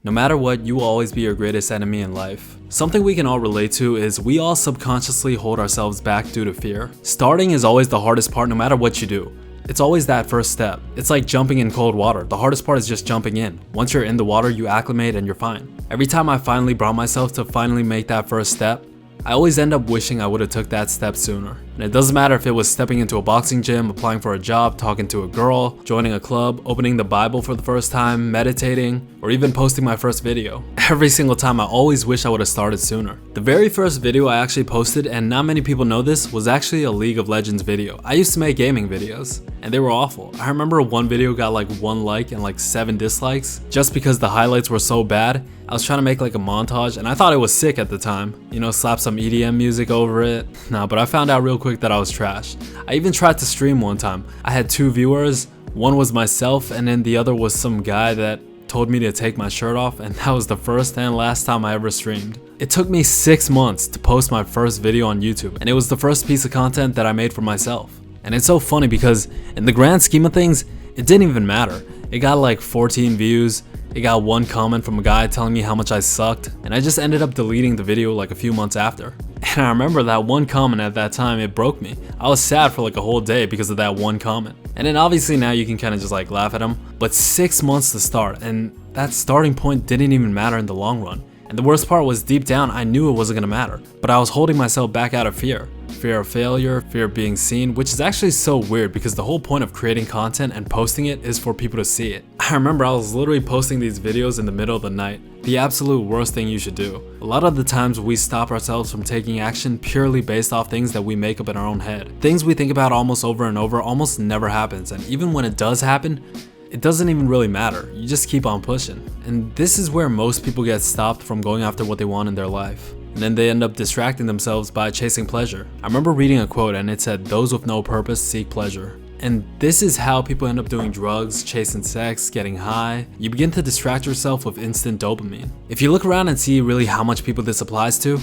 No matter what, you will always be your greatest enemy in life. Something we can all relate to is we all subconsciously hold ourselves back due to fear. Starting is always the hardest part no matter what you do. It's always that first step. It's like jumping in cold water. The hardest part is just jumping in. Once you're in the water, you acclimate and you're fine. Every time I finally brought myself to finally make that first step, I always end up wishing I would have took that step sooner. And it doesn't matter if it was stepping into a boxing gym, applying for a job, talking to a girl, joining a club, opening the Bible for the first time, meditating, or even posting my first video. Every single time I always wish I would have started sooner. The very first video I actually posted, and not many people know this, was actually a League of Legends video. I used to make gaming videos, and they were awful. I remember one video got like 1 like and like 7 dislikes, just because the highlights were so bad. I was trying to make like a montage, and I thought it was sick at the time. You know, slap some EDM music over it. Nah, but I found out real quick that I was trash. I even tried to stream one time. I had 2 viewers. One was myself, and then the other was some guy that told me to take my shirt off, and that was the first and last time I ever streamed. It took me 6 months to post my first video on YouTube, and it was the first piece of content that I made for myself. And it's so funny because in the grand scheme of things, it didn't even matter. It got like 14 views. It got 1 comment from a guy telling me how much I sucked, and I just ended up deleting the video like a few months after. And I remember that 1 comment at that time, it broke me. I was sad for like a whole day because of that 1 comment. And then obviously now you can kind of just like laugh at him, but 6 months to start, and that starting point didn't even matter in the long run. And the worst part was deep down I knew it wasn't gonna matter, but I was holding myself back out of fear. Fear of failure, fear of being seen, which is actually so weird because the whole point of creating content and posting it is for people to see it. I remember I was literally posting these videos in the middle of the night. The absolute worst thing you should do. A lot of the times we stop ourselves from taking action purely based off things that we make up in our own head. Things we think about almost over and over almost never happens, and even when it does happen, it doesn't even really matter. You just keep on pushing. And this is where most people get stopped from going after what they want in their life. And then they end up distracting themselves by chasing pleasure. I remember reading a quote and it said, "Those with no purpose seek pleasure." And this is how people end up doing drugs, chasing sex, getting high. You begin to distract yourself with instant dopamine. If you look around and see really how much people this applies to,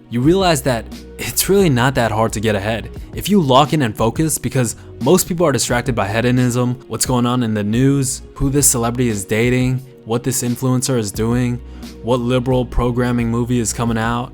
you realize that it's really not that hard to get ahead. If you lock in and focus, because most people are distracted by hedonism, what's going on in the news, who this celebrity is dating, what this influencer is doing, what liberal programming movie is coming out,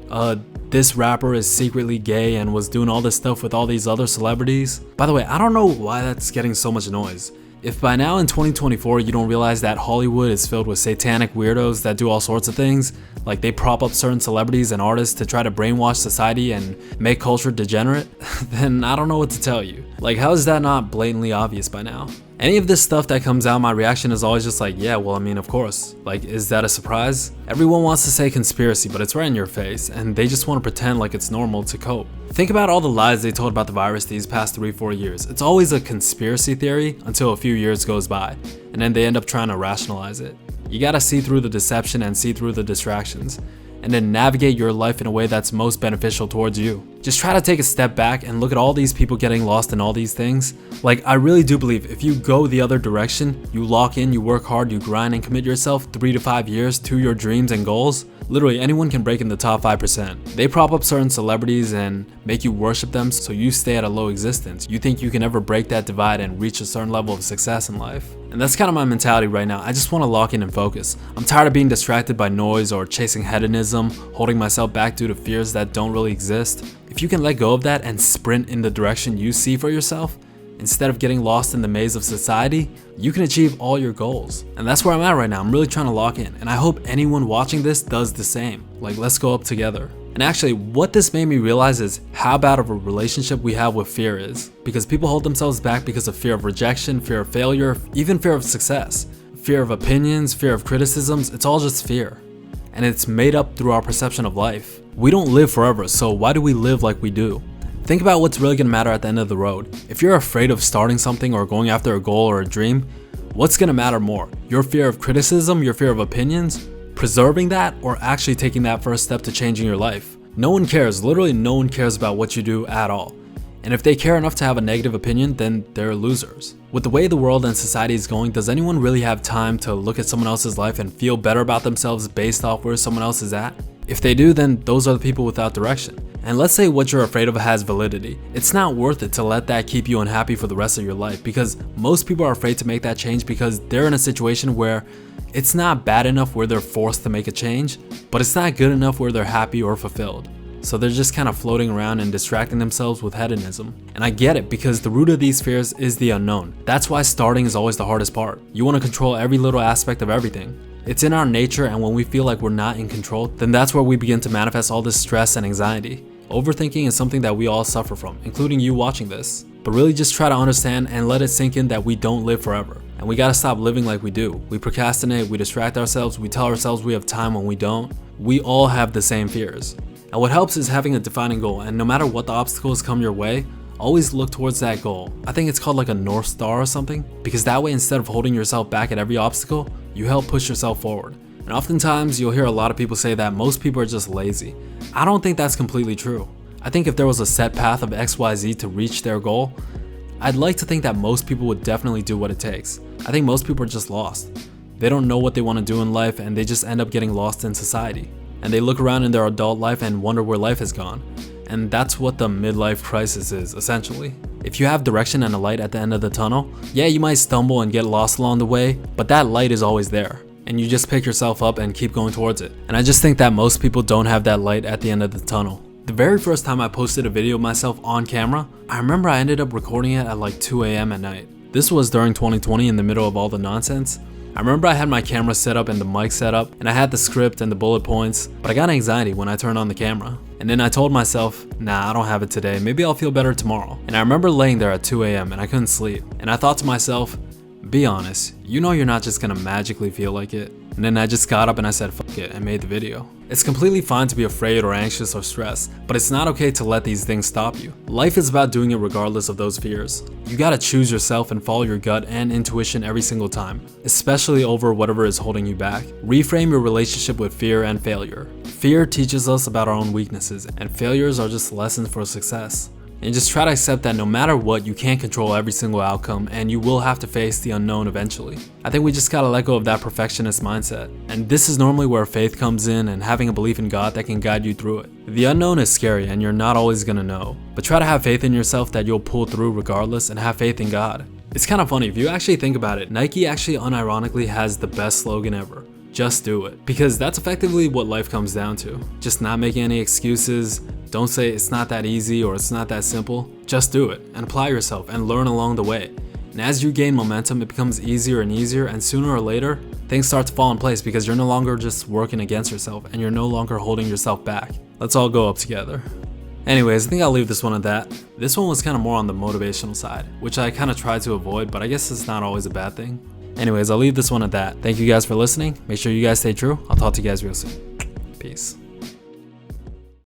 this rapper is secretly gay and was doing all this stuff with all these other celebrities. By the way, I don't know why that's getting so much noise. If by now in 2024 you don't realize that Hollywood is filled with satanic weirdos that do all sorts of things, like they prop up certain celebrities and artists to try to brainwash society and make culture degenerate, then I don't know what to tell you. Like, how is that not blatantly obvious by now? Any of this stuff that comes out, my reaction is always just like, yeah, well, I mean, of course. Like, is that a surprise? Everyone wants to say conspiracy, but it's right in your face, and they just want to pretend like it's normal to cope. Think about all the lies they told about the virus these past 3-4 years. It's always a conspiracy theory until a few years goes by, and then they end up trying to rationalize it. You gotta see through the deception and see through the distractions, and then navigate your life in a way that's most beneficial towards you. Just try to take a step back and look at all these people getting lost in all these things. Like, I really do believe if you go the other direction, you lock in, you work hard, you grind and commit yourself 3 to 5 years to your dreams and goals, literally anyone can break in the top 5%. They prop up certain celebrities and make you worship them so you stay at a low existence. You think you can ever break that divide and reach a certain level of success in life. And that's kind of my mentality right now. I just want to lock in and focus. I'm tired of being distracted by noise or chasing hedonism, holding myself back due to fears that don't really exist. If you can let go of that and sprint in the direction you see for yourself, instead of getting lost in the maze of society, you can achieve all your goals. And that's where I'm at right now. I'm really trying to lock in, and I hope anyone watching this does the same. Like, let's go up together. And actually, what this made me realize is how bad of a relationship we have with fear is. Because people hold themselves back because of fear of rejection, fear of failure, even fear of success. Fear of opinions, fear of criticisms, it's all just fear. And it's made up through our perception of life. We don't live forever, so why do we live like we do? Think about what's really gonna matter at the end of the road. If you're afraid of starting something or going after a goal or a dream, what's gonna matter more? Your fear of criticism, your fear of opinions, preserving that, or actually taking that first step to changing your life? No one cares, literally no one cares about what you do at all. And if they care enough to have a negative opinion, then they're losers. With the way the world and society is going, does anyone really have time to look at someone else's life and feel better about themselves based off where someone else is at? If they do, then those are the people without direction. And let's say what you're afraid of has validity. It's not worth it to let that keep you unhappy for the rest of your life, because most people are afraid to make that change because they're in a situation where It's not bad enough where they're forced to make a change, but it's not good enough where they're happy or fulfilled. So they're just kind of floating around and distracting themselves with hedonism. And I get it, because the root of these fears is the unknown. That's why starting is always the hardest part. You want to control every little aspect of everything. It's in our nature, and when we feel like we're not in control, then that's where we begin to manifest all this stress and anxiety. Overthinking is something that we all suffer from, including you watching this. But really just try to understand and let it sink in that we don't live forever. And we gotta stop living like we do. We procrastinate, we distract ourselves, we tell ourselves we have time when we don't. We all have the same fears. And what helps is having a defining goal, and no matter what the obstacles come your way, always look towards that goal. I think it's called like a North Star or something, because that way instead of holding yourself back at every obstacle, you help push yourself forward. And oftentimes you'll hear a lot of people say that most people are just lazy. I don't think that's completely true. I think if there was a set path of XYZ to reach their goal, I'd like to think that most people would definitely do what it takes. I think most people are just lost. They don't know what they want to do in life, and they just end up getting lost in society. And they look around in their adult life and wonder where life has gone. And that's what the midlife crisis is, essentially. If you have direction and a light at the end of the tunnel, yeah, you might stumble and get lost along the way, but that light is always there. And you just pick yourself up and keep going towards it. And I just think that most people don't have that light at the end of the tunnel. The very first time I posted a video of myself on camera, I remember I ended up recording it at like 2 a.m. at night. This was during 2020 in the middle of all the nonsense. I remember I had my camera set up and the mic set up, and I had the script and the bullet points, but I got anxiety when I turned on the camera. And then I told myself, nah, I don't have it today, maybe I'll feel better tomorrow. And I remember laying there at 2 a.m. and I couldn't sleep. And I thought to myself, be honest, you know you're not just gonna magically feel like it. And then I just got up and I said fuck it and made the video. It's completely fine to be afraid or anxious or stressed, but it's not okay to let these things stop you. Life is about doing it regardless of those fears. You gotta choose yourself and follow your gut and intuition every single time, especially over whatever is holding you back. Reframe your relationship with fear and failure. Fear teaches us about our own weaknesses, and failures are just lessons for success. And just try to accept that no matter what, you can't control every single outcome, and you will have to face the unknown eventually. I think we just gotta let go of that perfectionist mindset. And this is normally where faith comes in, and having a belief in God that can guide you through it. The unknown is scary and you're not always gonna know, but try to have faith in yourself that you'll pull through regardless, and have faith in God. It's kind of funny, if you actually think about it, Nike actually unironically has the best slogan ever. Just do it. Because that's effectively what life comes down to. Just not making any excuses. Don't say it's not that easy or it's not that simple. Just do it and apply yourself and learn along the way. And as you gain momentum, it becomes easier and easier, and sooner or later, things start to fall in place because you're no longer just working against yourself and you're no longer holding yourself back. Let's all go up together. Anyways, I think I'll leave this one at that. This one was kind of more on the motivational side, which I kind of tried to avoid, but I guess it's not always a bad thing. Anyways, I'll leave this one at that. Thank you guys for listening. Make sure you guys stay true. I'll talk to you guys real soon. Peace.